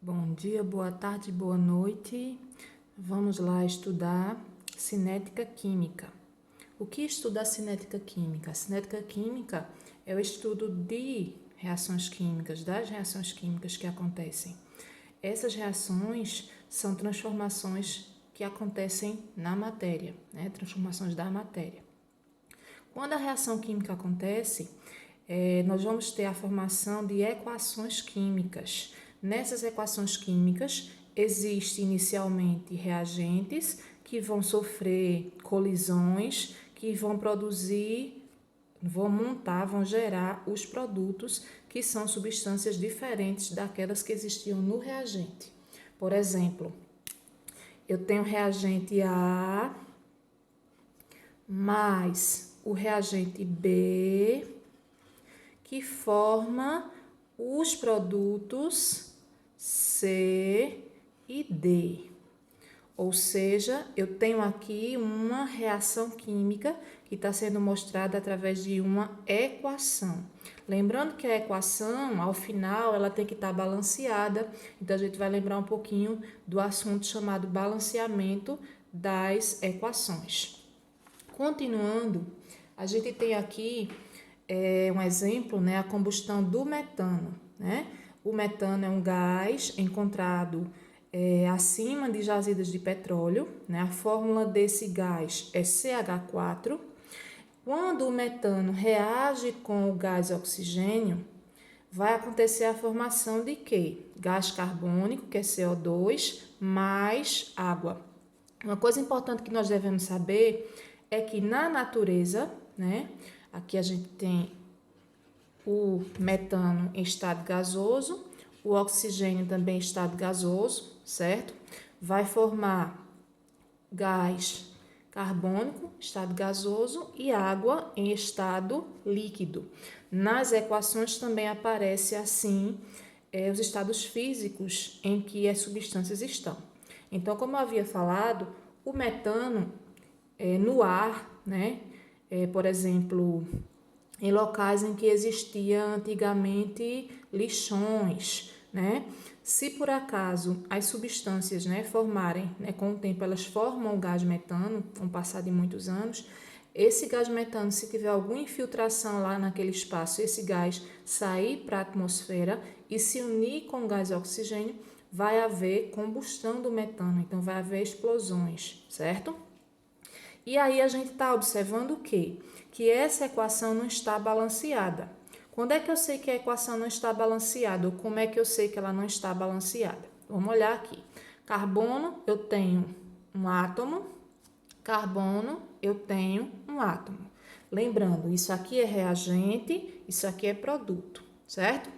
Bom dia, boa tarde, boa noite. Vamos lá estudar cinética química. O que estuda a cinética química? A cinética química é o estudo de reações químicas, das reações químicas que acontecem. Essas reações são transformações que acontecem na matéria, transformações da matéria. Quando a reação química acontece, nós vamos ter a formação de equações químicas. Nessas equações químicas, existem inicialmente reagentes que vão sofrer colisões, que vão produzir, vão gerar os produtos que são substâncias diferentes daquelas que existiam no reagente. Por exemplo, eu tenho reagente A mais o reagente B, que forma os produtos C e D. Ou seja, eu tenho aqui uma reação química que está sendo mostrada através de uma equação. Lembrando que a equação, ao final, ela tem que estar balanceada. Então, a gente vai lembrar um pouquinho do assunto chamado balanceamento das equações. Continuando, a gente tem aqui um exemplo, a combustão do metano. O metano é um gás encontrado acima de jazidas de petróleo. A fórmula desse gás é CH4. Quando o metano reage com o gás oxigênio, vai acontecer a formação de quê? Gás carbônico, que é CO2, mais água. Uma coisa importante que nós devemos saber é que na natureza, aqui a gente tem o metano em estado gasoso, o oxigênio também em estado gasoso, certo? Vai formar gás carbônico, estado gasoso, e água em estado líquido. Nas equações também aparece assim os estados físicos em que as substâncias estão. Então, como eu havia falado, o metano no ar, por exemplo, em locais em que existia antigamente lixões, Se por acaso as substâncias, formarem, com o tempo elas formam o gás metano, com o passar de muitos anos, esse gás metano, se tiver alguma infiltração lá naquele espaço, esse gás sair para a atmosfera e se unir com o gás oxigênio, vai haver combustão do metano, então vai haver explosões, certo? E aí a gente está observando o quê? Que essa equação não está balanceada. Quando é que eu sei que a equação não está balanceada? Ou como é que eu sei que ela não está balanceada? Vamos olhar aqui. Carbono, eu tenho um átomo. Carbono, eu tenho um átomo. Lembrando, isso aqui é reagente, isso aqui é produto, certo?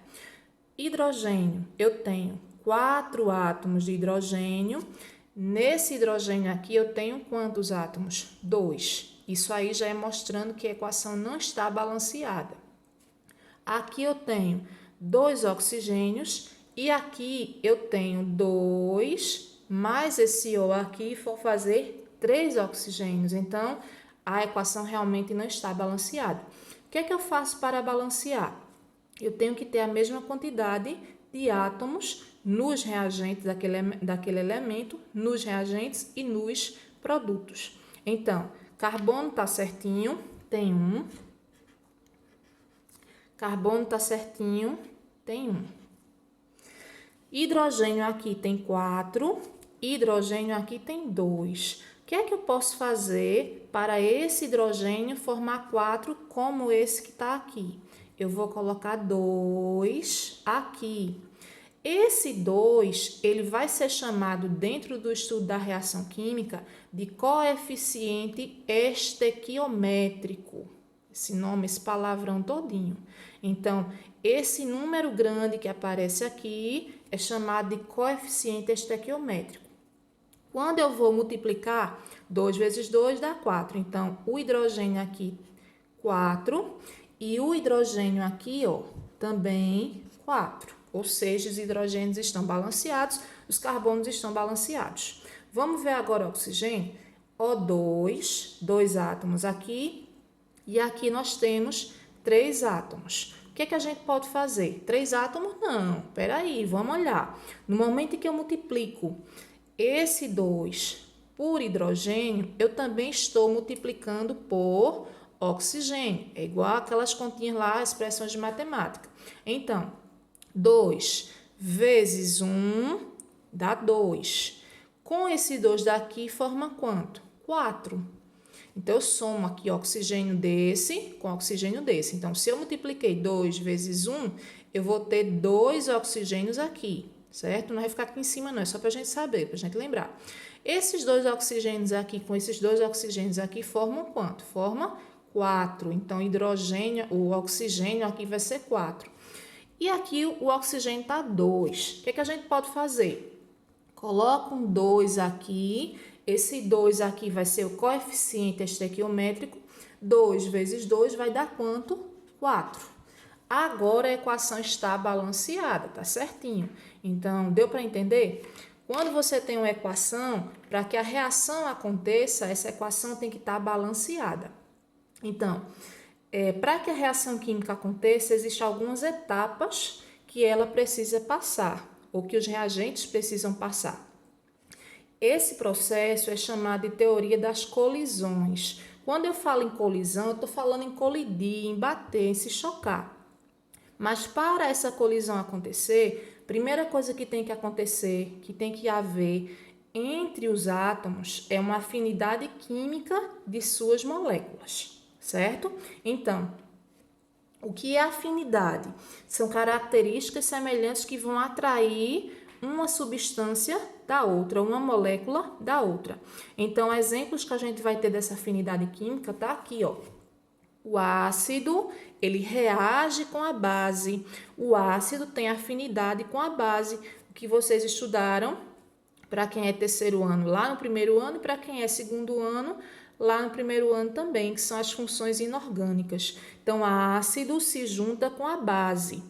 Hidrogênio, eu tenho 4 átomos de hidrogênio. Nesse hidrogênio aqui eu tenho quantos átomos? 2. Isso aí já é mostrando que a equação não está balanceada. Aqui eu tenho 2 oxigênios e aqui eu tenho 2 mais esse O aqui, for fazer 3 oxigênios. Então, a equação realmente não está balanceada. O que é que eu faço para balancear? Eu tenho que ter a mesma quantidade de átomos nos reagentes daquele elemento, nos reagentes e nos produtos. Então, carbono está certinho, tem 1. Carbono está certinho, tem 1. Hidrogênio aqui tem 4. Hidrogênio aqui tem 2. O que é que eu posso fazer para esse hidrogênio formar 4 como esse que está aqui? Eu vou colocar 2 aqui. Esse 2, ele vai ser chamado dentro do estudo da reação química de coeficiente estequiométrico. Esse nome, esse palavrão todinho. Então, esse número grande que aparece aqui é chamado de coeficiente estequiométrico. Quando eu vou multiplicar, 2 vezes 2 dá 4. Então, o hidrogênio aqui, 4. E o hidrogênio aqui, também 4. Ou seja, os hidrogênios estão balanceados, os carbonos estão balanceados. Vamos ver agora o oxigênio. O2, 2 átomos aqui, e aqui nós temos 3 átomos. o que é que a gente pode fazer? 3 átomos? Não, peraí, vamos olhar. No momento em que eu multiplico esse 2 por hidrogênio, eu também estou multiplicando por oxigênio. É igual aquelas continhas lá, expressões de matemática. Então, 2 vezes 1 dá 2. Com esse 2 daqui, forma quanto? 4. Então, eu somo aqui oxigênio desse com oxigênio desse. Então, se eu multipliquei 2 vezes 1, eu vou ter 2 oxigênios aqui, certo? Não vai ficar aqui em cima, não. É só para a gente saber, para a gente lembrar. Esses 2 oxigênios aqui com esses 2 oxigênios aqui formam quanto? Forma 4. Então, hidrogênio, o oxigênio aqui vai ser 4. E aqui o oxigênio está 2. O que é que a gente pode fazer? Coloca um 2 aqui. Esse 2 aqui vai ser o coeficiente estequiométrico. 2 vezes 2 vai dar quanto? 4. Agora a equação está balanceada, tá certinho. Então, deu para entender? Quando você tem uma equação, para que a reação aconteça, essa equação tem que estar balanceada. Então, para que a reação química aconteça, existem algumas etapas que ela precisa passar, ou que os reagentes precisam passar. Esse processo é chamado de teoria das colisões. Quando eu falo em colisão, eu estou falando em colidir, em bater, em se chocar. Mas para essa colisão acontecer, a primeira coisa que tem que acontecer, que tem que haver entre os átomos, é uma afinidade química de suas moléculas, certo? Então, o que é afinidade? São características semelhantes que vão atrair uma substância da outra, uma molécula da outra. Então, exemplos que a gente vai ter dessa afinidade química tá aqui, ó. O ácido, ele reage com a base. O ácido tem afinidade com a base, o que vocês estudaram para quem é terceiro ano lá no primeiro ano e para quem é segundo ano lá no primeiro ano também, que são as funções inorgânicas. Então, ácido se junta com a base.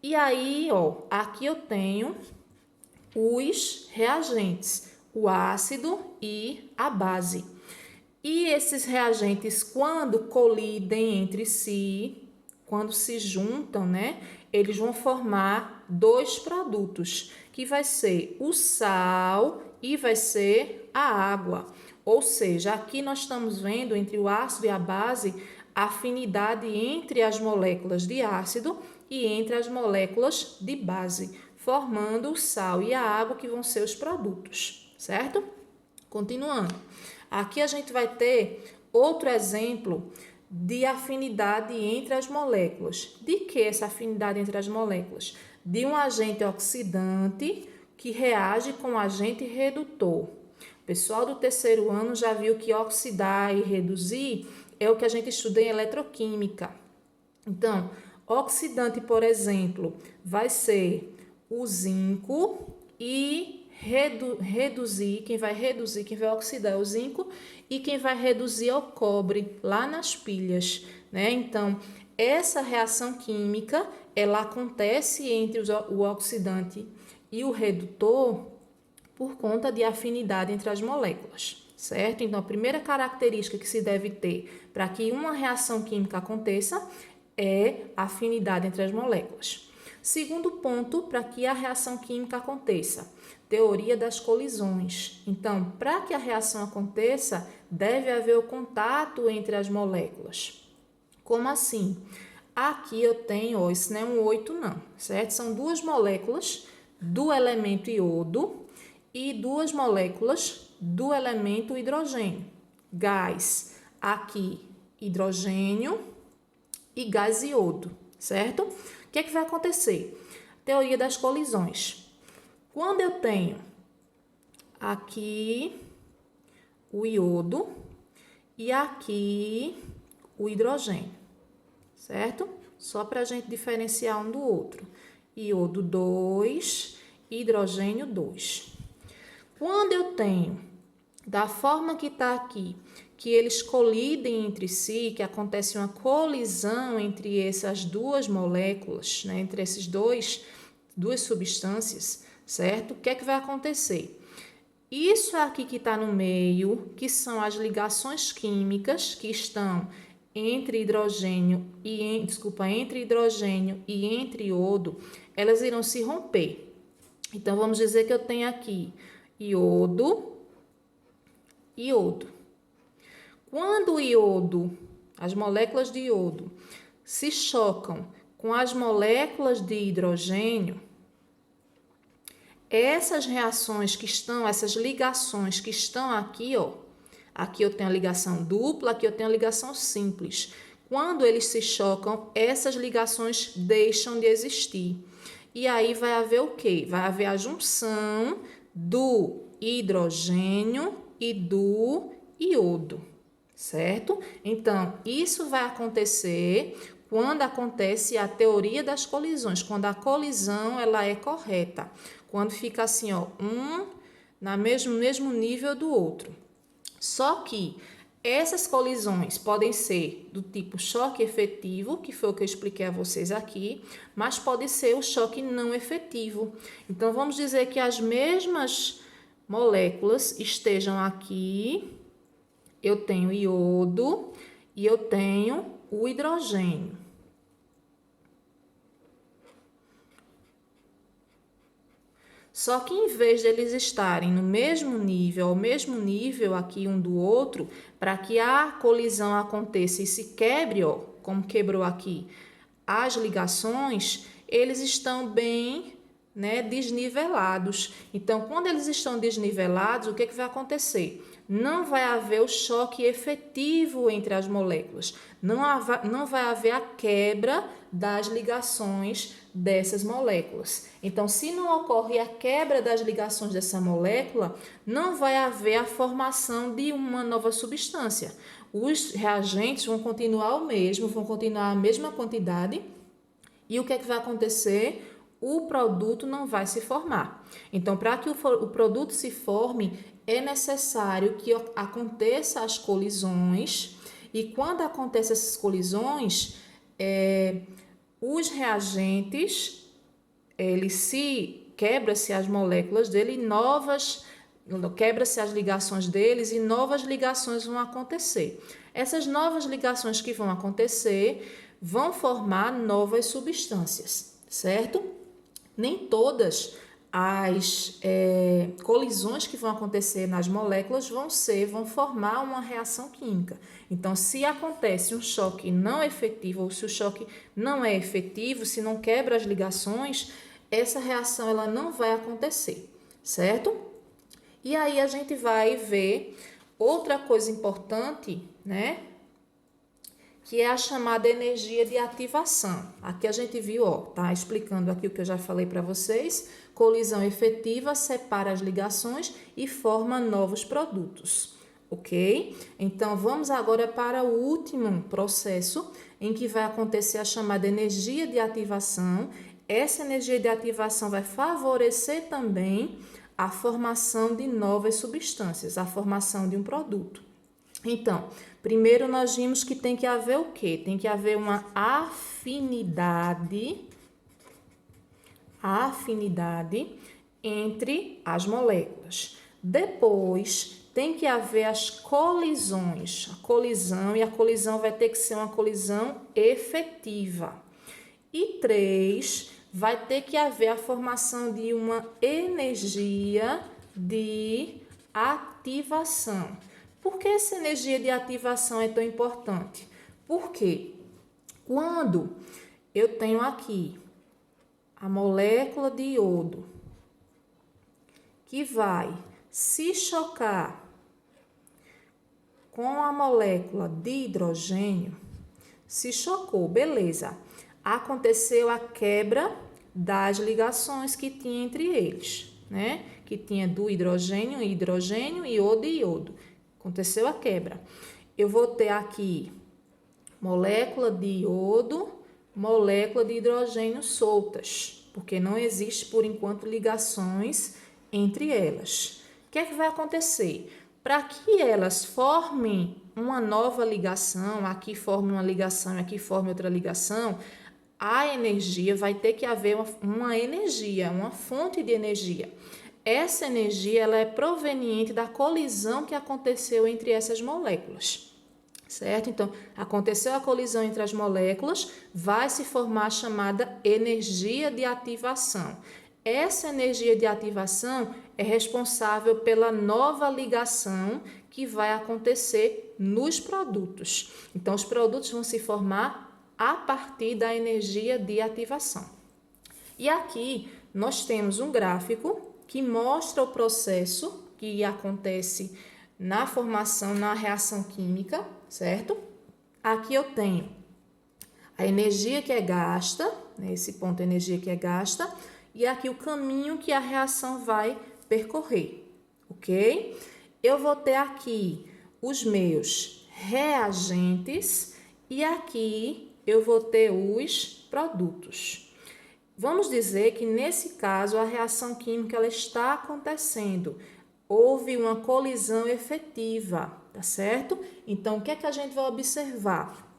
E aí, ó, aqui eu tenho os reagentes, o ácido e a base. E esses reagentes, quando colidem entre si, quando se juntam, né, eles vão formar 2 produtos, que vai ser o sal e vai ser a água. Ou seja, aqui nós estamos vendo entre o ácido e a base a afinidade entre as moléculas de ácido e entre as moléculas de base, formando o sal e a água que vão ser os produtos, certo? Continuando. Aqui a gente vai ter outro exemplo de afinidade entre as moléculas. De que essa afinidade entre as moléculas? De um agente oxidante que reage com um agente redutor. O pessoal do terceiro ano já viu que oxidar e reduzir é o que a gente estuda em eletroquímica. Então, oxidante, por exemplo, vai ser o zinco e reduzir, quem vai oxidar é o zinco e quem vai reduzir é o cobre lá nas pilhas, né? Então, essa reação química, ela acontece entre o oxidante e o redutor por conta de afinidade entre as moléculas, certo? Então, a primeira característica que se deve ter para que uma reação química aconteça é a afinidade entre as moléculas. Segundo ponto, para que a reação química aconteça, teoria das colisões. Então, para que a reação aconteça, deve haver o contato entre as moléculas. Como assim? Aqui eu tenho, ó, isso não é um 8 não, certo? São 2 moléculas do elemento iodo e 2 moléculas do elemento hidrogênio. Gás, aqui hidrogênio e gás iodo, certo? O que é que vai acontecer? Teoria das colisões. Quando eu tenho aqui o iodo e aqui o hidrogênio, certo? Só para a gente diferenciar um do outro. Iodo 2, hidrogênio 2. Quando eu tenho, da forma que está aqui, que eles colidem entre si, que acontece uma colisão entre essas 2 moléculas, né, entre esses duas substâncias, certo? O que é que vai acontecer? Isso aqui que está no meio, que são as ligações químicas que estão entre hidrogênio e entre iodo, elas irão se romper. Então, vamos dizer que eu tenho aqui iodo, iodo. Quando o iodo, as moléculas de iodo, se chocam com as moléculas de hidrogênio, essas reações que estão, essas ligações que estão aqui, ó, aqui eu tenho a ligação dupla, aqui eu tenho a ligação simples. Quando eles se chocam, essas ligações deixam de existir. E aí vai haver o quê? Vai haver a junção do hidrogênio e do iodo, certo? Então, isso vai acontecer quando acontece a teoria das colisões, quando a colisão ela é correta, quando fica assim, ó, um no mesmo nível do outro. Só que essas colisões podem ser do tipo choque efetivo, que foi o que eu expliquei a vocês aqui, mas pode ser o choque não efetivo. Então, vamos dizer que as mesmas moléculas estejam aqui, eu tenho iodo e eu tenho o hidrogênio. Só que em vez de eles estarem no mesmo nível, ao mesmo nível aqui um do outro, para que a colisão aconteça e se quebre, ó, como quebrou aqui, as ligações, eles estão bem, né, desnivelados. Então, quando eles estão desnivelados, o que vai acontecer? Não vai haver o choque efetivo entre as moléculas. Não vai haver a quebra das ligações dessas moléculas. Então, se não ocorre a quebra das ligações dessa molécula, não vai haver a formação de uma nova substância. Os reagentes vão continuar o mesmo, vão continuar a mesma quantidade. E o que vai acontecer? O produto não vai se formar. Então, para que o produto se forme, é necessário que aconteça as colisões. E quando acontecem essas colisões, os reagentes, quebra-se as moléculas dele, quebra-se as ligações deles e novas ligações vão acontecer. Essas novas ligações que vão acontecer vão formar novas substâncias, certo? Nem todas as colisões que vão acontecer nas moléculas vão formar uma reação química. Então, se acontece um choque não efetivo, ou se o choque não é efetivo, se não quebra as ligações, essa reação ela não vai acontecer, certo? E aí a gente vai ver outra coisa importante, né? Que é a chamada energia de ativação. Aqui a gente viu, ó, tá explicando aqui o que eu já falei para vocês. Colisão efetiva separa as ligações e forma novos produtos, ok? Então, vamos agora para o último processo em que vai acontecer a chamada energia de ativação. Essa energia de ativação vai favorecer também a formação de novas substâncias, a formação de um produto. Então, primeiro nós vimos que tem que haver o quê? Tem que haver uma afinidade entre as moléculas. Depois, tem que haver as colisões. A colisão vai ter que ser uma colisão efetiva. E 3, vai ter que haver a formação de uma energia de ativação. Por que essa energia de ativação é tão importante? Porque quando eu tenho aqui a molécula de iodo que vai se chocar com a molécula de hidrogênio, se chocou, beleza. Aconteceu a quebra das ligações que tinha entre eles, né? Que tinha do hidrogênio, iodo e iodo. Aconteceu a quebra. Eu vou ter aqui molécula de iodo, molécula de hidrogênio soltas, porque não existe, por enquanto, ligações entre elas. O que é que vai acontecer? Para que elas formem uma nova ligação, aqui forme uma ligação e aqui forme outra ligação, a energia vai ter que haver uma energia, uma fonte de energia. Essa energia ela é proveniente da colisão que aconteceu entre essas moléculas, certo? Então, aconteceu a colisão entre as moléculas, vai se formar a chamada energia de ativação. Essa energia de ativação é responsável pela nova ligação que vai acontecer nos produtos. Então, os produtos vão se formar a partir da energia de ativação. E aqui nós temos um gráfico que mostra o processo que acontece na formação, na reação química, certo? Aqui eu tenho a energia que é gasta, nesse ponto a energia que é gasta, e aqui o caminho que a reação vai percorrer, ok? Eu vou ter aqui os meus reagentes e aqui eu vou ter os produtos. Vamos dizer que nesse caso a reação química ela está acontecendo. Houve uma colisão efetiva, tá certo? Então, o que é que a gente vai observar?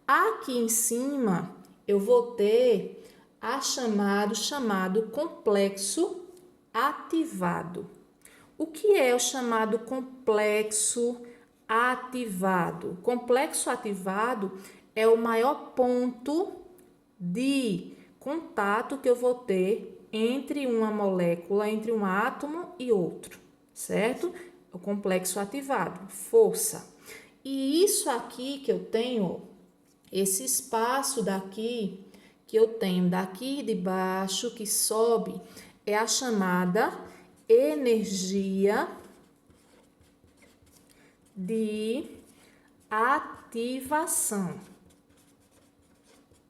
Aqui em cima, eu vou ter chamado complexo ativado. O que é o chamado complexo ativado? Complexo ativado é o maior ponto de contato que eu vou ter entre uma molécula, entre um átomo e outro, certo? O complexo ativado, força. E isso aqui que eu tenho, esse espaço daqui, que eu tenho daqui de baixo, que sobe, é a chamada energia de ativação,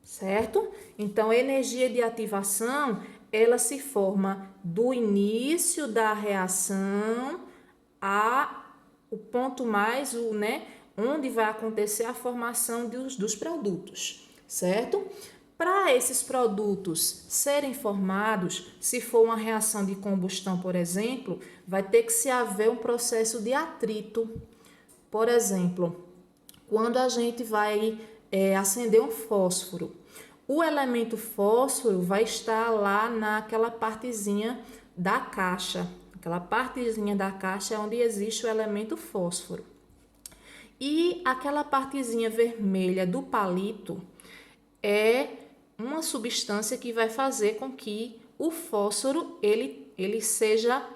certo? Então, energia de ativação, ela se forma do início da reação a o ponto mais, onde vai acontecer a formação dos produtos, certo? Para esses produtos serem formados, se for uma reação de combustão, por exemplo, vai ter que se haver um processo de atrito. Por exemplo, quando a gente vai acender um fósforo, o elemento fósforo vai estar lá naquela partezinha da caixa. Aquela partezinha da caixa é onde existe o elemento fósforo. E aquela partezinha vermelha do palito é uma substância que vai fazer com que o fósforo ele seja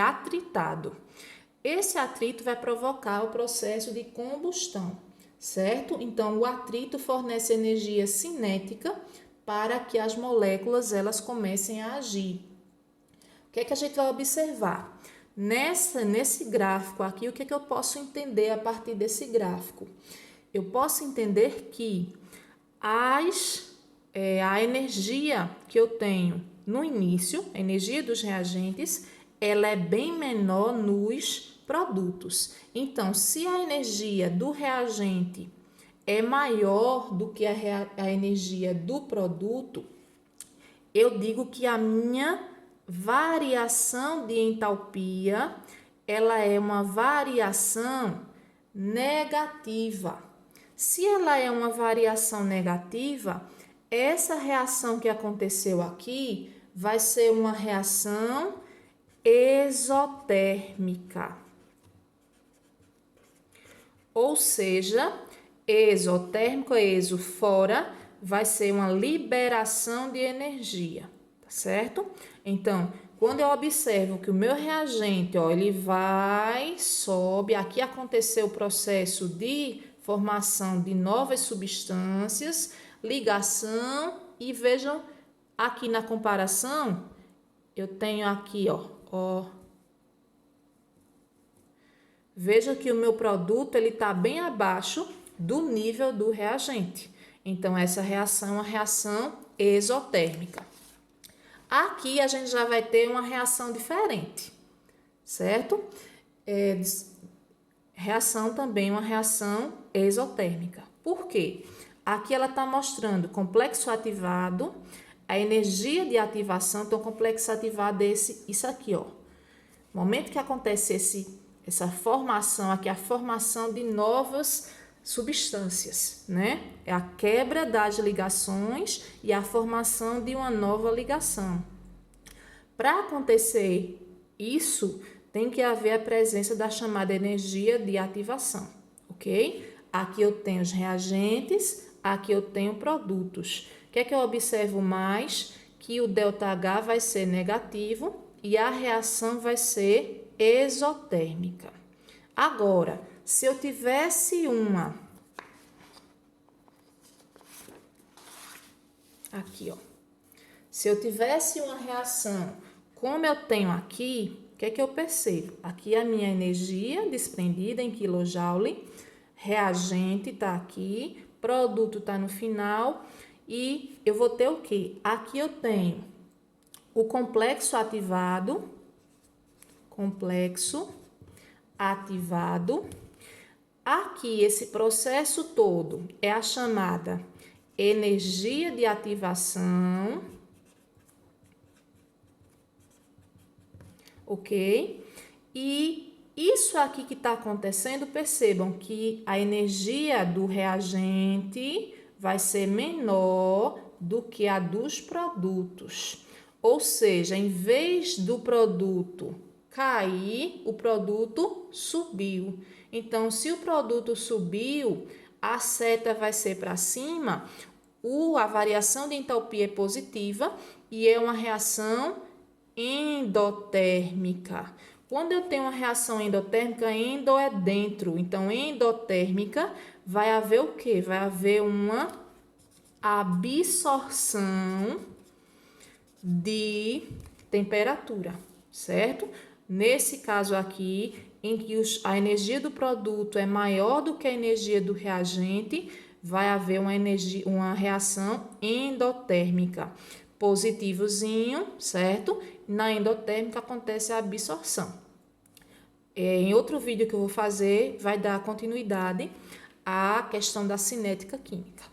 atritado. Esse atrito vai provocar o processo de combustão, certo? Então, o atrito fornece energia cinética para que as moléculas elas comecem a agir. O que é que a gente vai observar? Nesse gráfico aqui, o que é que eu posso entender a partir desse gráfico? Eu posso entender que a energia que eu tenho no início, a energia dos reagentes, ela é bem menor nos produtos. Então, se a energia do reagente é maior do que a energia do produto, eu digo que a minha variação de entalpia, ela é uma variação negativa. Se ela é uma variação negativa, essa reação que aconteceu aqui vai ser uma reação exotérmica. Ou seja, exotérmico, exo fora, vai ser uma liberação de energia, tá certo? Então, quando eu observo que o meu reagente, ele vai, sobe, aqui aconteceu o processo de formação de novas substâncias, ligação, e vejam aqui na comparação, eu tenho aqui, veja que o meu produto ele está bem abaixo do nível do reagente. Então, essa reação é uma reação exotérmica. Aqui a gente já vai ter uma reação diferente, certo? Reação também, uma reação exotérmica. Por quê? Aqui ela está mostrando complexo ativado, a energia de ativação. Então, complexo ativado é isso aqui, ó. No momento que acontece essa formação aqui, a formação de novas substâncias, né? É a quebra das ligações e a formação de uma nova ligação. Para acontecer isso, tem que haver a presença da chamada energia de ativação, ok? Aqui eu tenho os reagentes, aqui eu tenho produtos. O que é que eu observo mais? Que o ΔH vai ser negativo e a reação vai ser exotérmica. Agora, se eu tivesse aqui, ó. Se eu tivesse uma reação, como eu tenho aqui, o que é que eu percebo? Aqui a minha energia desprendida em kJ, reagente está aqui, produto está no final e eu vou ter o quê? Aqui eu tenho o complexo ativado. Aqui, esse processo todo é a chamada energia de ativação, ok? E isso aqui que está acontecendo, percebam que a energia do reagente vai ser menor do que a dos produtos. Ou seja, em vez do produto cair, o produto subiu. Então, se o produto subiu, a seta vai ser para cima, a variação de entalpia é positiva e é uma reação endotérmica. Quando eu tenho uma reação endotérmica, endo é dentro. Então, endotérmica, vai haver o quê? Vai haver uma absorção de temperatura, certo? Nesse caso aqui, em que a energia do produto é maior do que a energia do reagente, vai haver uma reação endotérmica. Positivozinho, certo? Na endotérmica acontece a absorção. Em outro vídeo que eu vou fazer, vai dar continuidade à questão da cinética química.